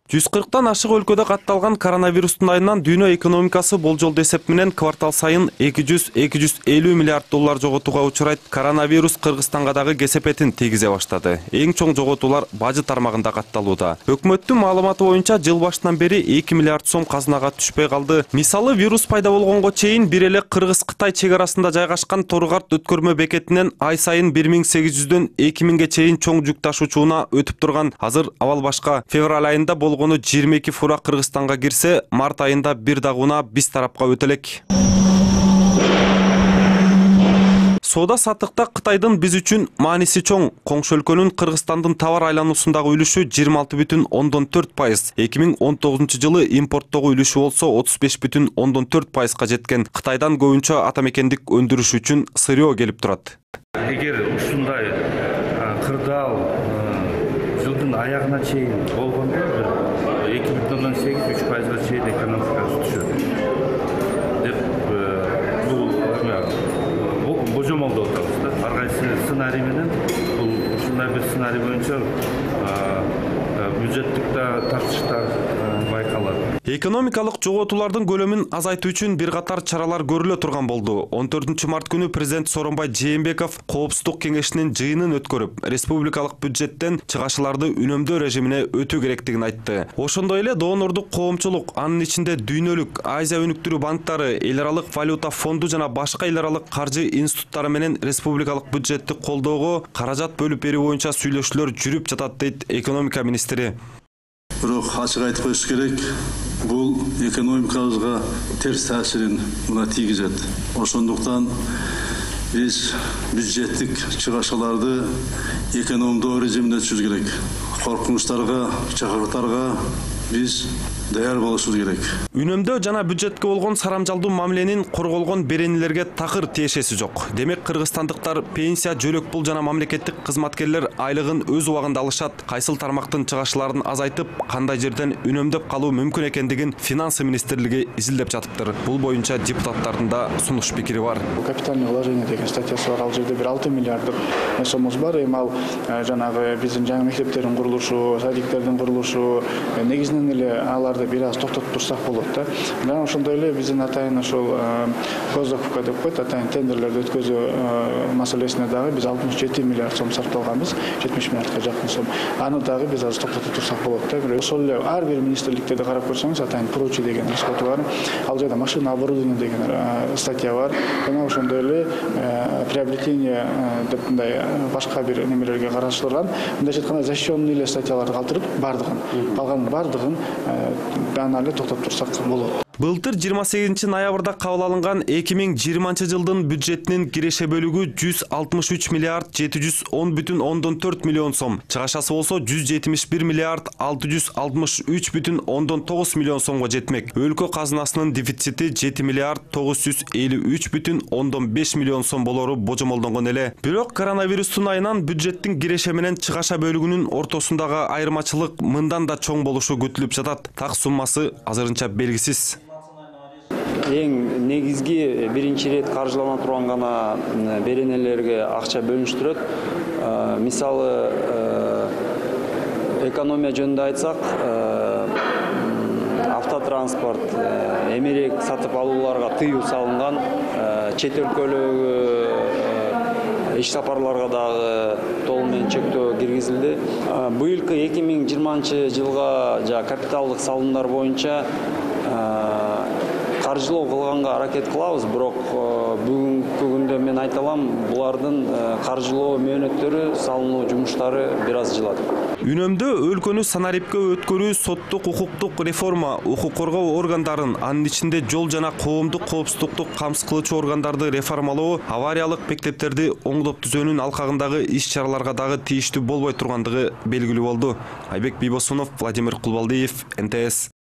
140-тан ашык өлкөдө катталган коронавирустун айынан дүйнө экономикасы болжолдуу эсеп менен квартал сайын 200-250 миллиард доллар жоготууга учурайт. Коронавирус Кыргызстанга дагы кесепетин тийгизе баштады. Эң чоң жоготуулар бажы тармагында катталууда. Өкмөттүн маалыматы боюнча жыл башынан бери 2 миллиард сом казынага түшпөй калды. Мисалы, вирус пайда болгонго чейин бир эле Кыргыз-Кытай чек арасында жайгашкан Торгарт өткөрмө бекетинен ай сайын 1800дөн 2000ге чейин чоң жүк ташуучуна өтүп турган. Азыр абал башка. Февраль айында болгону 22 фура Кыргызстанга кирсе, март айында бир дагуна биз тарапка өтө элек. Соода саттыкта Кытайдын биз үчүн мааниси чоң. Коңшу өлкөнүн Кыргызстандын товар айлануусундагы үлүшү 26,4%. 2019 жылы импорттогу үлүшү болсо 35,4%га жеткен. Кытайдан көбүнчө атамекендик өндүрүш үчүн сырьё келип турат. Эгер ушундай кырдаал жылдын аягына чейин болгондо 2,8-3%га чейин экономикасы түшөт деп бул божомолдоп атабыз да. Ар кайсы сценарий менен бул ушундай бир сценарий боюнча бюджеттик тартыштар байкалат. Экономикалык жоготуулардын көлөмүн азайтуу үчүн бир катар чаралар көрүлө турган болду. 14 март күнү президент Сооронбай Жээнбеков Коопсуздук кеңешинин жыйынын өткөрүп, республикалык бюджеттен чыгашыларды үнөмдөө режимине өтүү керектигин айтты. Ошондой эле доонорлук коомчулук, анын ичинде дүйнөлүк, Азия өнүктүрүү банктары, эл аралык валюта фонду жана башка эл аралык каржы институттары менен республикалык бюджетти колдоого каражат бөлүп берүү боюнча сүйлөшүүлөр жүрүп жатат дейт экономика министри. Бирок ачык айтып коюш керек, бул экономикабызга терс таасирин мына тийгизет. Ошондуктан биз бюджеттик чыгашаларды экономдоо режиминде түзүш керек. Коркунучтарга, чакырыктарга биз даяр болушубуз керек. Үнөмдөө жана бюджетке болгон сарамжалдуу мамиленин корголгон беренелерге такыр тиешеси жок. Демек кыргызстандыктар пенсия, жөлөк пул жана мамлекеттик кызматкерлер айлыгын өз убагында алышат. Кайсыл тармактын чыгашыларын азайтып, кандай жерден үнөмдөп калуу мүмкүн экендигин финансы министрлиги изилдеп жатыптыр. Бул боюнча депутаттардын да сунуш пикири бар. Капитальный вложение деген статьясы бар. Ал жерде бир 6 миллиарддык соммубуз бар. Эми ал жанагы биздин жаңы мектептердин курулушу, садиктердин курулушу, негизинен эле аларды бир аз токтотуп турсак болот да. Жана ошондой эле биздин атайын ошол госзакупка деп коет, атайын тендерлерди өткөзүү маселесине дагы биз 67 миллиард сом сарпталганбыз, 70 миллиардка жакын сом. Аны дагы биз азыр токтотуп турсак болот да. Ошол эле ар бир министрликтерди карап көрсөңүз, атайын прочий деген расход бар. Ал жерде машина оборудование деген статья бар. Жана ошондой эле приобретение деп мындай башка бир немелерге караштырылган. Мындайча айтканда защищенный эле статьяларды калтырып бардыгын, калган бардыгын аны эле токтоп турсак болот. Былтыр 28 ноябрда кабыл алынган 2020 жылдын бюджетинин киреше бөлүгү 163 миллиард 710,4 миллион сом. Чыгашасы болсо 171 миллиард 663,9 миллион сомго жетмек. Өлкө казынасынын дефицити 7 миллиард 953,5 миллион сом болору божомолдонгон эле. Бирок коронавирустун айынан бюджеттин киреше менен чыгаша бөлүгүнүн ортосундагы айырмачылык мындан да чоң болушу күтүлүп жатат. Так суммасы азырынча белгисиз. Эң негизги биринчи ирет каржылана турган гана беренелерге акча бөлүнүштүрөт. Мисалы, экономия жөнүндө айтсак, автотранспорт, эмерек сатып алууларга тыюу салынган, чет өлкөлөгө иш сапарларга дагы толук менен чектөө киргизилди. Быйылкы 2020 жылга капиталдык салымдар боюнча каржылоо кылганга аракет кылабыз, бирок бүгүнкү күндө мен айта алам, булардын каржылоо мөөнөттөрү, салынуу жумуштары бир аз жылат. Үнөмдөө өлкөнү санарипке өткөрүү, соттук укуктук реформа, укук коргоо органдарын, анын ичинде жол жана коомдук коопсуздукту камсыз кылуучу органдарды реформалоо, авариялык мектептерди оңдоп түзөөнүн алкагындагы иш-чараларга дагы тийиштүү болбой тургандыгы белгилүү болду. Айбек Бийбосунов, Владимир Кулбалдиев, НТС.